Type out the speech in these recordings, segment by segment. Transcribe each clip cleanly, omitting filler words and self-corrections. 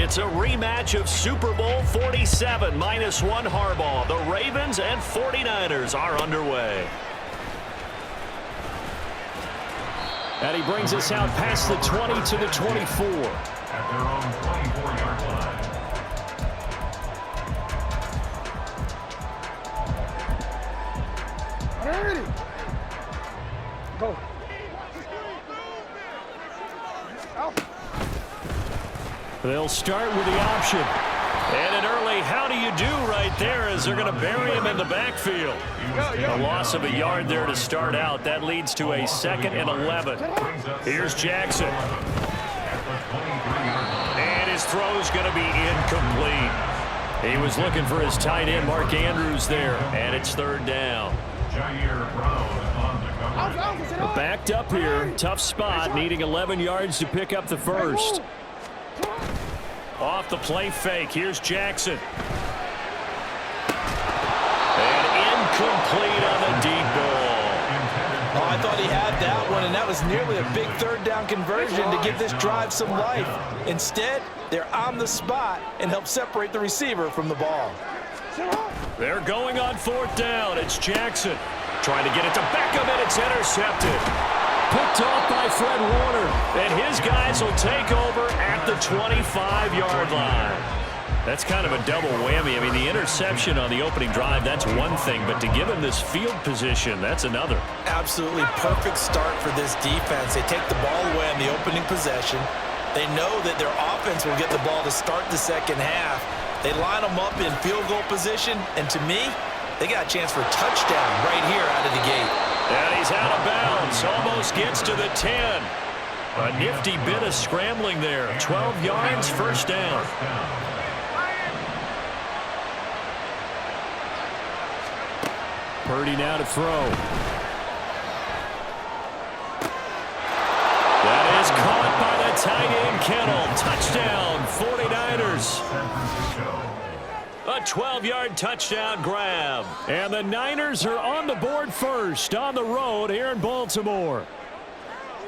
It's a rematch of Super Bowl 47 -1 Harbaugh. The Ravens and 49ers are underway. And he brings us out past the 20 to the 24. At their own 24-yard line. Ready. Go. They'll start with the option. And an early how do you do right there as they're going to bury him in the backfield. A loss of a yard there to start out. That leads to a 2nd and 11. Here's Jackson. And his throw's going to be incomplete. He was looking for his tight end, Mark Andrews, there. And it's 3rd down. We're backed up here. Tough spot, needing 11 yards to pick up the first. Off the play fake. Here's Jackson. And incomplete on the deep ball. Oh, I thought he had that one, and that was nearly a big 3rd down conversion to give this drive some life. Instead, they're on the spot and help separate the receiver from the ball. They're going on 4th down. It's Jackson. Trying to get it to Beckham, and it's intercepted. Picked off by Fred Warner. And his guys will take over at the 25-yard line. That's kind of a double whammy. I mean, the interception on the opening drive, that's one thing. But to give him this field position, that's another. Absolutely perfect start for this defense. They take the ball away on the opening possession. They know that their offense will get the ball to start the second half. They line them up in field goal position. And to me, they got a chance for a touchdown right here out of the gate. And he's out of bounds. Almost gets to the 10. A nifty bit of scrambling there. 12 yards, 1st down. Purdy now to throw. That is caught by the tight end, Kittle. Touchdown, 49ers. A 12-yard touchdown grab. And the Niners are on the board first on the road here in Baltimore.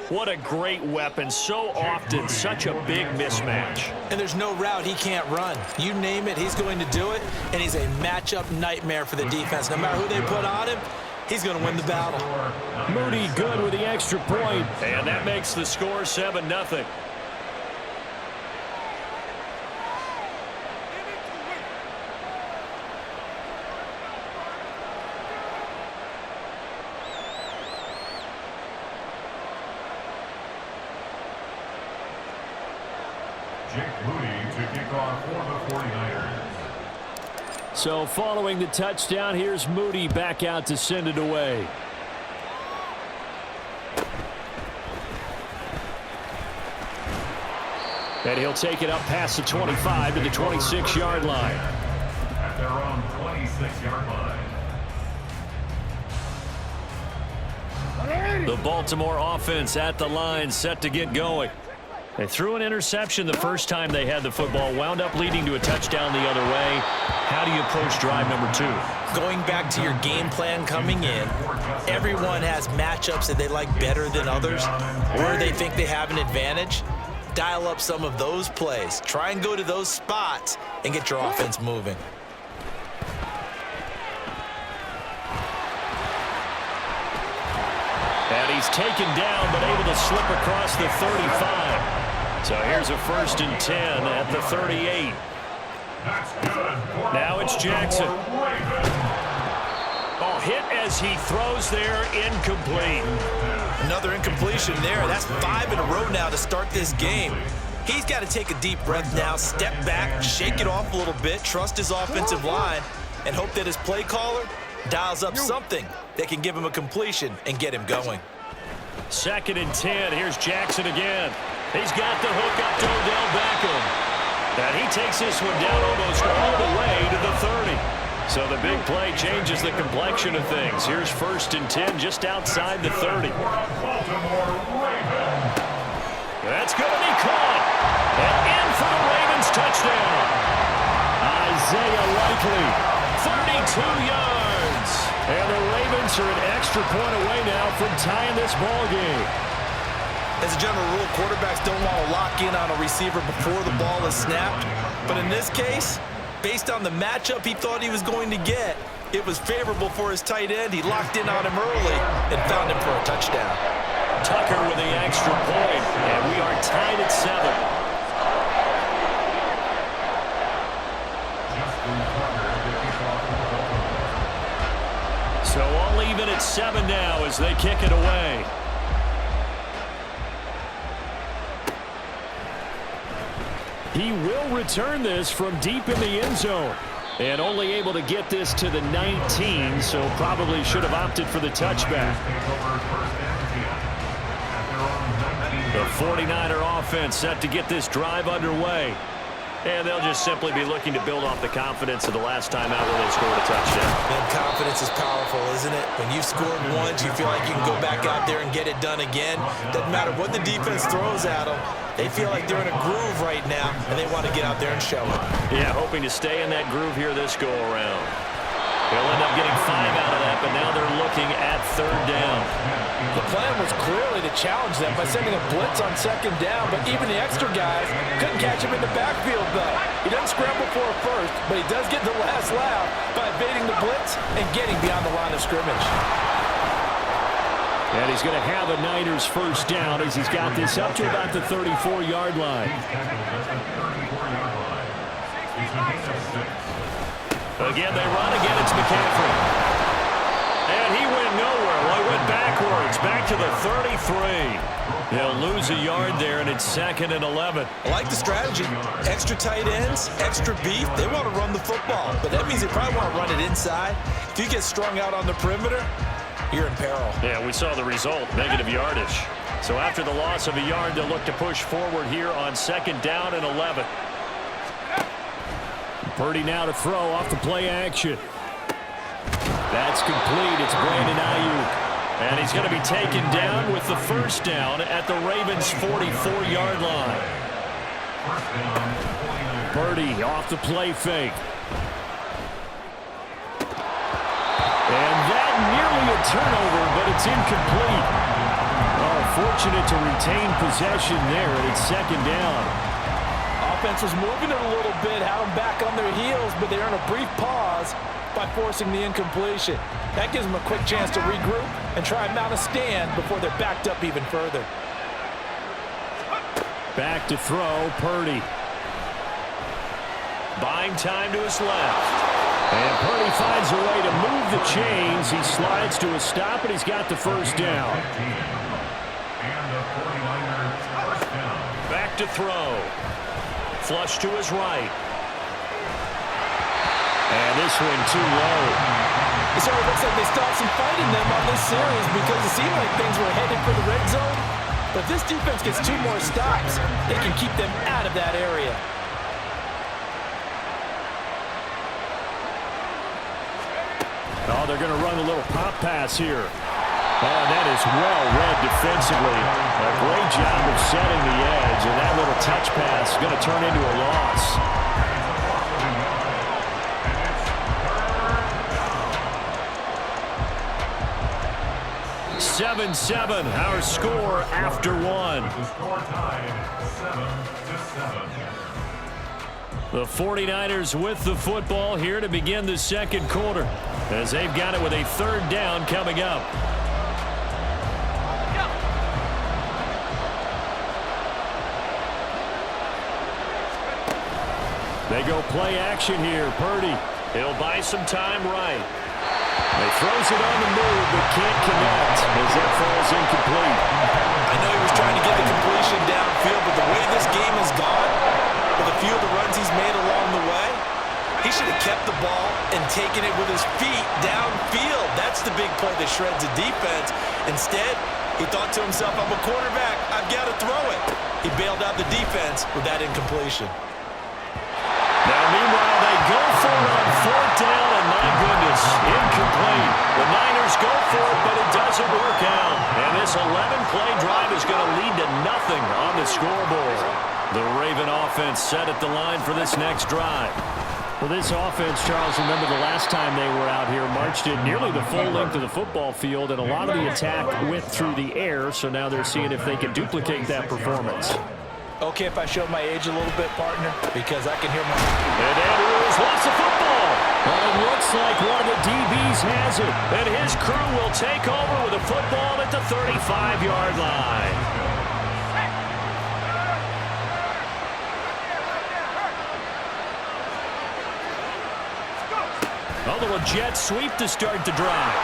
What a great weapon. So often such a big mismatch. And there's no route he can't run. You name it, he's going to do it. And he's a matchup nightmare for the defense. No matter who they put on him, he's going to win the battle. Moody good with the extra point. And that makes the score 7-0. So following the touchdown, here's Moody back out to send it away. And he'll take it up past the 25 to the 26-yard line. At their own 26-yard line. The Baltimore offense at the line, set to get going. They threw an interception the first time they had the football, wound up leading to a touchdown the other way. How do you approach drive number 2? Going back to your game plan coming in, everyone has matchups that they like better than others, or they think they have an advantage. Dial up some of those plays. Try and go to those spots and get your offense moving. And he's taken down, but able to slip across the 35. So here's a 1st and 10 at the 38. Now it's Jackson. Oh, hit as he throws there, incomplete. Another incompletion there. That's 5 in a row now to start this game. He's got to take a deep breath now, step back, shake it off a little bit, trust his offensive line, and hope that his play caller dials up something that can give him a completion and get him going. 2nd and 10. Here's Jackson again. He's got the hook up to Odell Beckham. And he takes this one down almost all the way to the 30. So the big play changes the complexion of things. Here's 1st and 10 just outside the 30. That's going to be caught. And in for the Ravens touchdown. Isaiah Likely, 32 yards. And the Ravens are an extra point away now from tying this ball game. As a general rule, quarterbacks don't want to lock in on a receiver before the ball is snapped. But in this case, based on the matchup he thought he was going to get, it was favorable for his tight end. He locked in on him early and found him for a touchdown. Tucker with the extra point, and we are tied at 7. So all even at 7 now as they kick it away. He will return this from deep in the end zone. And only able to get this to the 19, so probably should have opted for the touchback. The 49er offense set to get this drive underway. And they'll just simply be looking to build off the confidence of the last time out where they scored a touchdown. Man, confidence is powerful, isn't it? When you've scored once, you feel like you can go back out there and get it done again. Doesn't matter what the defense throws at them. They feel like they're in a groove right now, and they want to get out there and show it. Yeah, hoping to stay in that groove here this go-around. They'll end up getting 5 out of that, but now they're looking at 3rd down. The plan was clearly to challenge them by sending a blitz on 2nd down, but even the extra guys couldn't catch him in the backfield, though. He doesn't scramble for a first, but he does get the last laugh by evading the blitz and getting beyond the line of scrimmage. And he's going to have a Niners 1st down as he's got this up to about the 34-yard line. Again, they run. Again, it's McCaffrey. And he went nowhere. Well, he went backwards. Back to the 33. He'll lose a yard there, and it's 2nd and 11. I like the strategy. Extra tight ends, extra beef. They want to run the football, but that means they probably want to run it inside. If you get strung out on the perimeter, you're in peril. Yeah, we saw the result, negative yardage. So after the loss of a yard, they'll look to push forward here on 2nd down and 11. Purdy now to throw off the play action. That's complete. It's Brandon Ayuk. And he's going to be taken down with the 1st down at the Ravens' 44-yard line. Purdy off the play fake. And that nearly a turnover, but it's incomplete. Oh, fortunate to retain possession there, and it's 2nd down. Offense was moving it a little bit, had them back on their heels, but they earn a brief pause by forcing the incompletion. That gives them a quick chance to regroup and try and mount a stand before they're backed up even further. Back to throw, Purdy. Buying time to his left. And Purdy finds a way to move the chains. He slides to a stop, and he's got the 1st down. Back to throw. Flush to his right. And this one too low. So it looks like they stopped some fight in them on this series because it seemed like things were headed for the red zone. But if this defense gets 2 more stops, they can keep them out of that area. Oh, they're going to run a little pop pass here. Oh, that is well read defensively. A great job of setting the edge, and that little touch pass is going to turn into a loss. 7-7, our score after 1. The score tied 7-7. The 49ers with the football here to begin the 2nd quarter, as they've got it with a 3rd down coming up. They go play action here. Purdy, he'll buy some time right. He throws it on the move, but can't connect as that falls incomplete. I know he was trying to get the completion downfield, but the way this game has gone, with a few of the runs he's made along the way, he should have kept the ball and taken it with his feet downfield. That's the big play that shreds the defense. Instead, he thought to himself, I'm a quarterback, I've got to throw it. He bailed out the defense with that incompletion. Now, meanwhile, they go for it on 4th down, and my goodness, incomplete. The Niners go for it, but it doesn't work out. And this 11-play drive is going to lead to nothing on the scoreboard. The Raven offense set at the line for this next drive. Well, this offense, Charles, remember the last time they were out here, marched it nearly the full length of the football field, and a lot of the attack went through the air, so now they're seeing if they can duplicate that performance. Okay, if I show my age a little bit, partner, because I can hear my... And Andrews lost the football. Well, it looks like one of the DBs has it, and his crew will take over with a football at the 35-yard line. A little jet sweep to start the drive.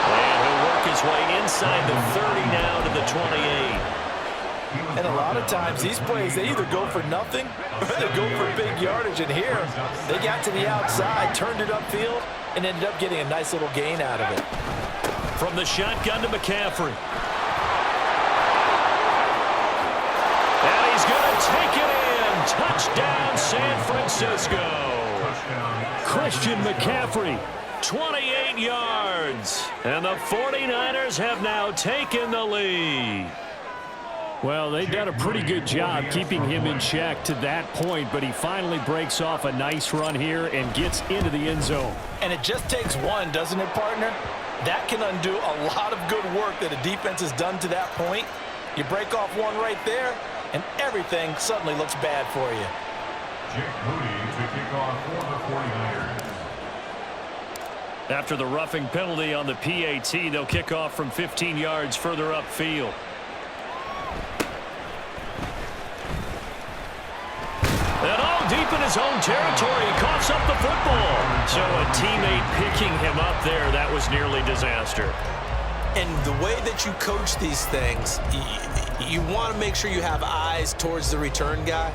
And he'll work his way inside the 30 now to the 28. And a lot of times, these plays, they either go for nothing or they go for big yardage. And here, they got to the outside, turned it upfield, and ended up getting a nice little gain out of it. From the shotgun to McCaffrey. And he's going to take it in. Touchdown, San Francisco. Christian McCaffrey, 28 yards. And the 49ers have now taken the lead. Well, they've done a pretty good job keeping him in check to that point, but he finally breaks off a nice run here and gets into the end zone. And it just takes one, doesn't it, partner? That can undo a lot of good work that a defense has done to that point. You break off one right there, and everything suddenly looks bad for you. Jake Moody to kick off for the 49ers. After the roughing penalty on the PAT, they'll kick off from 15 yards further upfield. And all deep in his own territory, he coughs up the football. So a teammate picking him up there, that was nearly disaster. And the way that you coach these things, you want to make sure you have eyes towards the return guy,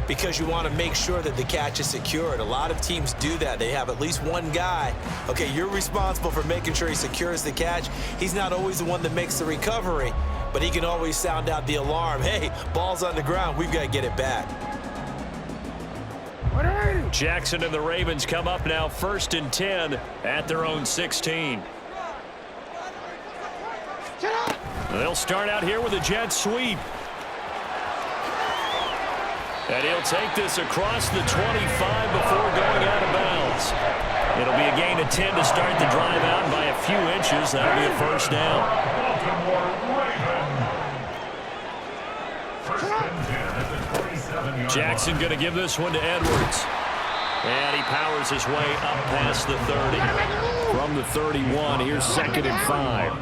because you want to make sure that the catch is secured. A lot of teams do that. They have at least one guy. Okay, you're responsible for making sure he secures the catch. He's not always the one that makes the recovery, but he can always sound out the alarm. Hey, ball's on the ground. We've got to get it back. Jackson and the Ravens come up now 1st and 10 at their own 16. They'll start out here with a jet sweep. And he'll take this across the 25 before going out of bounds. It'll be a gain of 10 to start the drive out, and by a few inches, that'll be a first down. Jackson going to give this one to Edwards. And he powers his way up past the 30. From the 31, here's 2nd and 5.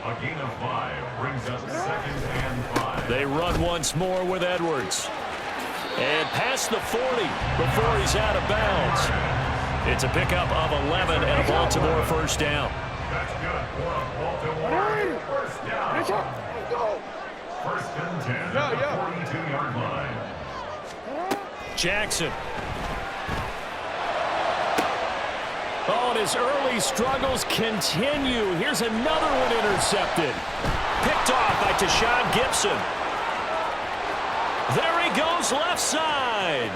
A gain of 5 brings up 2nd and 5. They run once more with Edwards. And past the 40 before he's out of bounds. It's a pickup of 11 and a Baltimore first down. That's good for a Baltimore first down. 1st and 10 at the 42-yard line. Jackson. Oh, and his early struggles continue. Here's another one intercepted. Picked off by Tashawn Gibson. There he goes left side.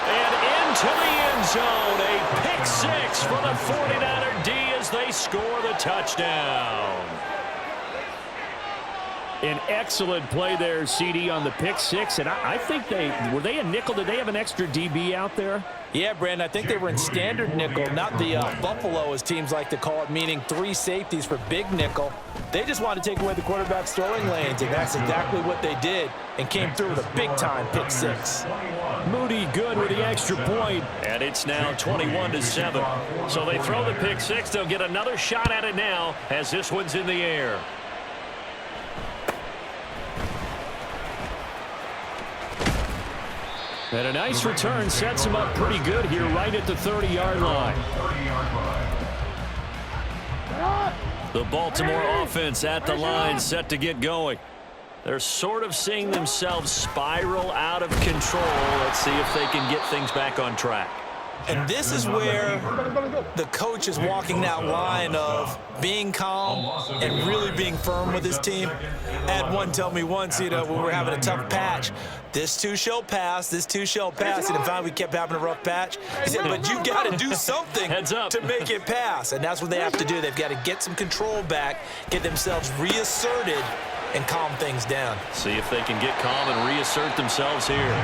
And into the end zone. A pick six for the 49er D as they score the touchdown. An excellent play there, CD, on the pick six. And I think were they a nickel? Did they have an extra DB out there? Yeah, Brandon, I think they were in standard nickel, not the Buffalo, as teams like to call it, meaning 3 safeties for big nickel. They just wanted to take away the quarterback's throwing lanes, and that's exactly what they did, and came through with a big-time pick six. Moody good with the extra point, and it's now 21-7. So they throw the pick six. They'll get another shot at it now as this one's in the air. And a nice return sets him up pretty good here right at the 30-yard line. The Baltimore offense at the line, set to get going. They're sort of seeing themselves spiral out of control. Let's see if they can get things back on track. And this is where the coach is walking that line of being calm and really being firm with his team. I had one tell me once, when we were having a tough patch, this too shall pass, this too shall pass. And finally we kept having a rough patch. He said, but you got to do something to make it pass. And that's what they have to do. They've got to get some control back, get themselves reasserted, and calm things down. See if they can get calm and reassert themselves here.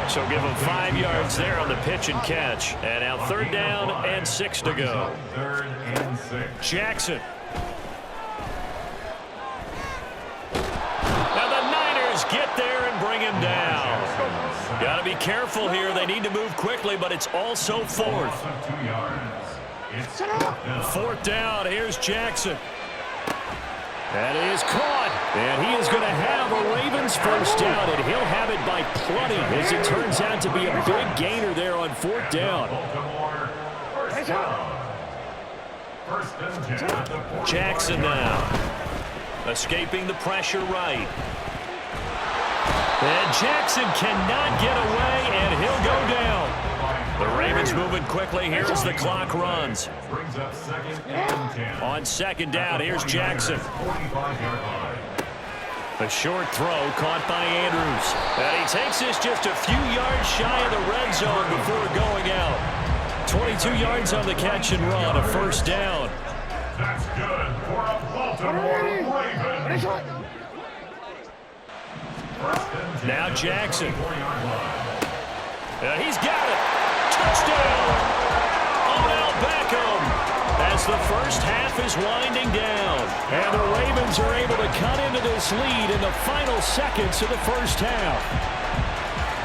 So give him 5 yards there on the pitch and catch. And now 3rd down and 6 to go. 3rd and 6. Jackson. And the Niners get there and bring him down. Got to be careful here. They need to move quickly, but it's also 4th. 2 yards. It's 4th down. Here's Jackson. And he is caught. And he is going to have a Ravens first down, and he'll have it by plenty as it turns out to be a big gainer there on 4th down. First down. 1st and 10 at the 40. Jackson now. Escaping the pressure right. And Jackson cannot get away, and he'll go down. The Ravens moving quickly here as the clock runs. Brings up 2nd and 10. On 2nd down, here's Jackson. 45-yard line. A short throw caught by Andrews. And he takes this just a few yards shy of the red zone before going out. 22 yards on the catch and run, a 1st down. That's good for a Baltimore Ravens. Now Jackson. He's got it. Touchdown. Odell Beckham. As the first half is winding down. And the Ravens are able to cut into this lead in the final seconds of the first half.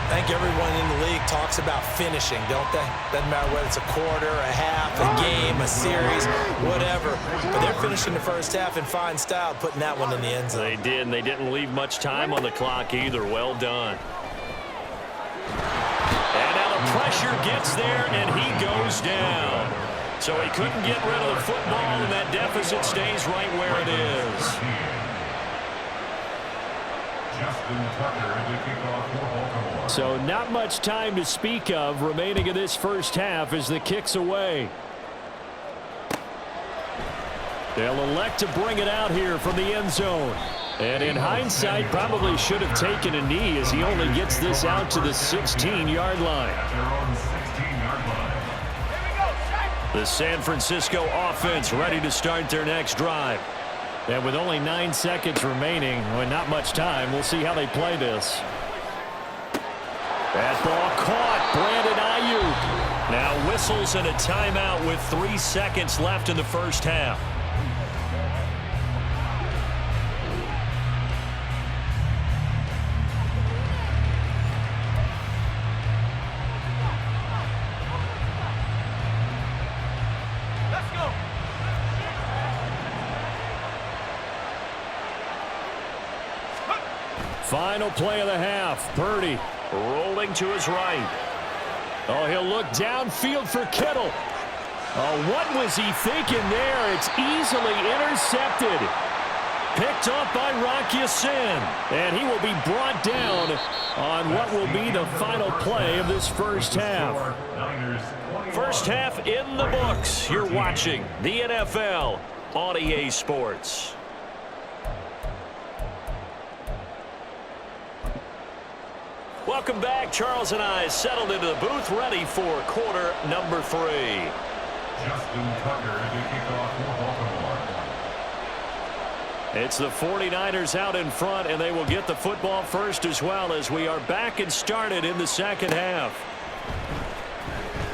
I think everyone in the league talks about finishing, don't they? Doesn't matter whether it's a quarter, a half, a game, a series, whatever. But they're finishing the first half in fine style, putting that one in the end zone. They did, and they didn't leave much time on the clock either. Well done. And now the pressure gets there, and he goes down. So he couldn't get rid of the football, and that deficit stays right where it is. Justin Tucker to kick off for Baltimore. So not much time to speak of remaining in this first half as the kick's away. They'll elect to bring it out here from the end zone. And in hindsight, probably should have taken a knee as he only gets this out to the 16-yard line. At their own 16-yard line. The San Francisco offense ready to start their next drive. And with only 9 seconds remaining, well, not much time, we'll see how they play this. That ball caught. Brandon Ayuk. Now whistles and a timeout with 3 seconds left in the first half. Final play of the half. Purdy rolling to his right. Oh, he'll look downfield for Kittle. Oh, what was he thinking there? It's easily intercepted. Picked off by Rock Ya-Sin. And he will be brought down on what will be the final play of this first half. First half in the books. You're watching the NFL on EA Sports. Welcome back. Charles and I settled into the booth ready for quarter number 3. Justin Tucker to kick off for Baltimore. It's the 49ers out in front, and they will get the football first as well as we are back and started in the second half.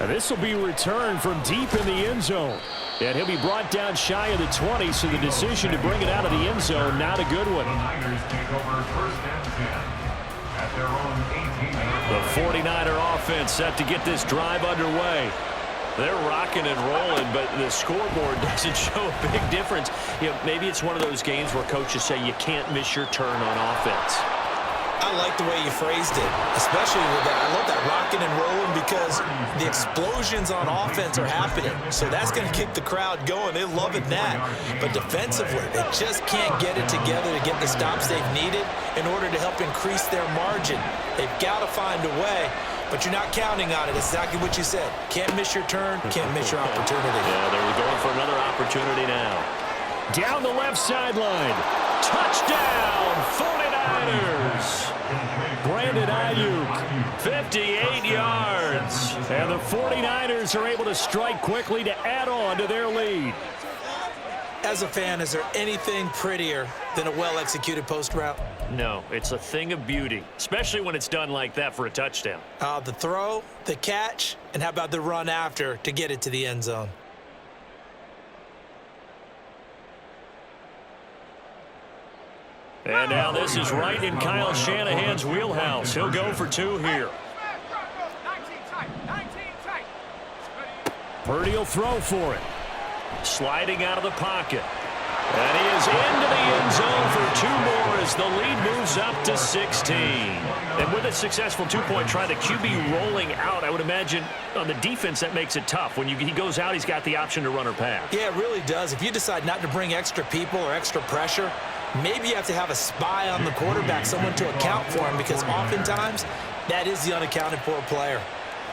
And this will be returned from deep in the end zone. And he'll be brought down shy of the 20, so the decision to bring it out of the end zone, not a good one. The Niners take over 1st and 10. At their own 18-yard The 49er offense set to get this drive underway. They're rocking and rolling, but the scoreboard doesn't show a big difference. You know, maybe it's one of those games where coaches say you can't miss your turn on offense. I like the way you phrased it, especially with that. I love that rocking and rolling because the explosions on offense are happening. So that's going to keep the crowd going. They're loving that. But defensively, they just can't get it together to get the stops they've needed in order to help increase their margin. They've got to find a way, but you're not counting on it. It's exactly what you said. Can't miss your turn, can't miss your opportunity. Yeah, they're going for another opportunity now. Down the left sideline. Touchdown, 49ers. Brandon Ayuk, 58 yards. And the 49ers are able to strike quickly to add on to their lead. As a fan, is there anything prettier than a well-executed post route? No, it's a thing of beauty, especially when it's done like that for a touchdown. The throw, the catch, and how about the run after to get it to the end zone? And now this is right in Kyle Shanahan's wheelhouse. He'll go for 2 here. Purdy will throw for it. Sliding out of the pocket. And he is into the end zone for 2 more as the lead moves up to 16. And with a successful 2-point try, the QB rolling out, I would imagine on the defense that makes it tough. When he goes out, he's got the option to run or pass. Yeah, it really does. If you decide not to bring extra people or extra pressure, maybe you have to have a spy on the quarterback, someone to account for him, because oftentimes that is the unaccounted for player.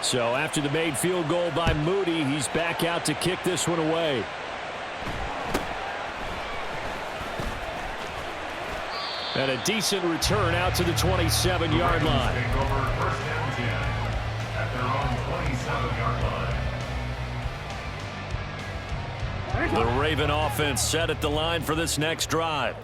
So after the made field goal by Moody, he's back out to kick this one away. And a decent return out to the 27-yard line. First and 10 at their own 27-yard line. The Raven offense set at the line for this next drive.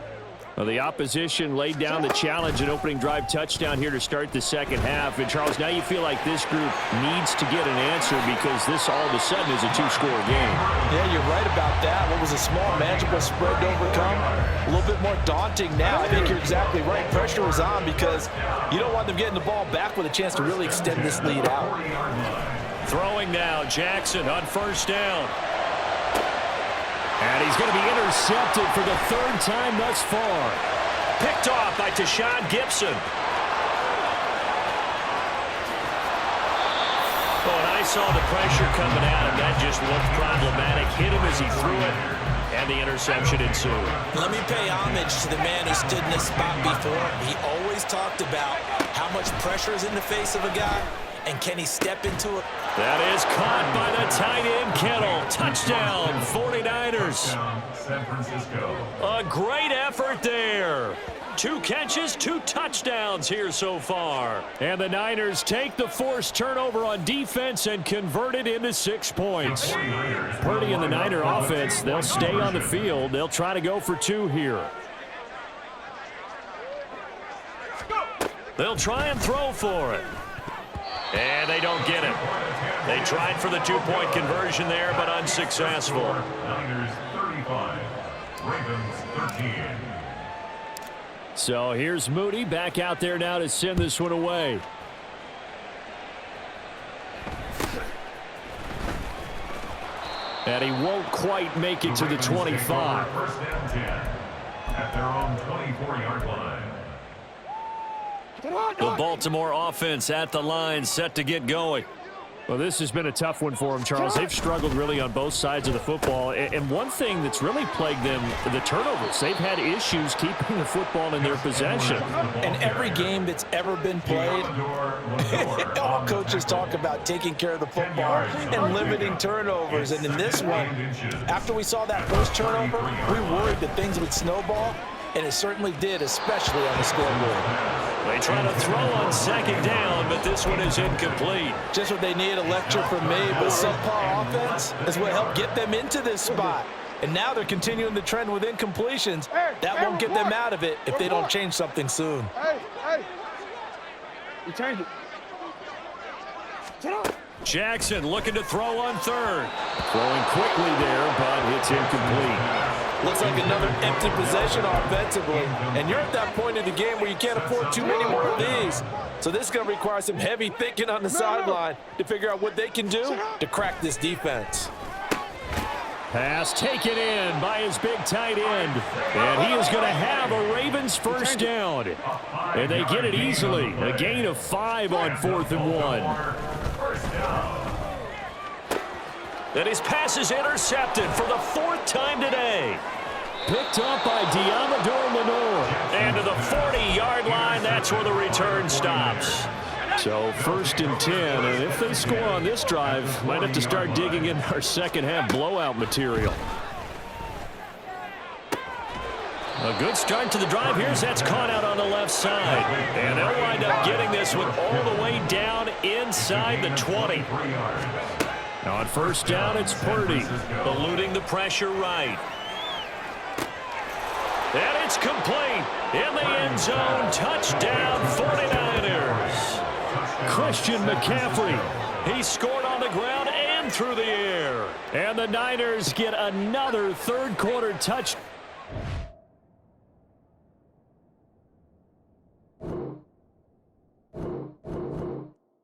Well, the opposition laid down the challenge and opening drive touchdown here to start the second half. And, Charles, now you feel like this group needs to get an answer because this all of a sudden is a 2-score game. Yeah, you're right about that. What was a small, manageable spread to overcome, a little bit more daunting now. I think you're exactly right. Pressure was on because you don't want them getting the ball back with a chance to really extend this lead out. Throwing now, Jackson on first down. And he's going to be intercepted for the 3rd time thus far. Picked off by Tashawn Gibson. Oh, and I saw the pressure coming at him. That just looked problematic. Hit him as he threw it, and the interception ensued. Let me pay homage to the man who stood in this spot before. He always talked about how much pressure is in the face of a guy, and can he step into it? That is caught by the tight end, Kittle. Touchdown, 49ers. San Francisco. A great effort there. 2 catches, 2 touchdowns here so far. And the Niners take the forced turnover on defense and convert it into 6 points. Purdy and the Niner offense, they'll stay on the field. They'll try to go for 2 here. They'll try and throw for it. And they don't get it. They tried for the 2-point conversion there, but unsuccessful. Niners 35, Ravens 13. So here's Moody back out there now to send this one away. And he won't quite make it to the 25. First and 10 at their own 24-yard line. The Baltimore offense at the line, set to get going. Well, this has been a tough one for them, Charles. They've struggled really on both sides of the football. And one thing that's really plagued them, the turnovers. They've had issues keeping the football in their possession. And every game that's ever been played, all coaches talk about taking care of the football and limiting turnovers. And in this one, after we saw that first turnover, we worried that things would snowball, and it certainly did, especially on the scoreboard. They try to throw on 2nd down, but this one is incomplete. Just what they need, a lecture from me, but subpar offense is what helped get them into this spot. And now they're continuing the trend with incompletions. That won't get them out of it if they don't change something soon. Hey. You change it. Sit up. Jackson looking to throw on 3rd. Throwing quickly there, but it's incomplete. Looks like another empty possession offensively. And you're at that point in the game where you can't afford too many more of these. So this is going to require some heavy thinking on the sideline to figure out what they can do to crack this defense. Pass taken in by his big tight end. And he is going to have a Ravens first down. And they get it easily. A gain of 5 on 4th and 1. And his pass is intercepted for the 4th time today. Picked up by Diamador Lenore. And to the 40-yard line, that's where the return stops. So 1st and 10, and if they score on this drive, might have to start digging in our second half blowout material. A good start to the drive. Here's that's caught out on the left side. And they'll wind up getting this one all the way down inside the 20. On first down, it's Purdy, eluding the pressure right. And it's complete. In the end zone, touchdown 49ers. Christian McCaffrey. He scored on the ground and through the air. And the Niners get another third-quarter touchdown.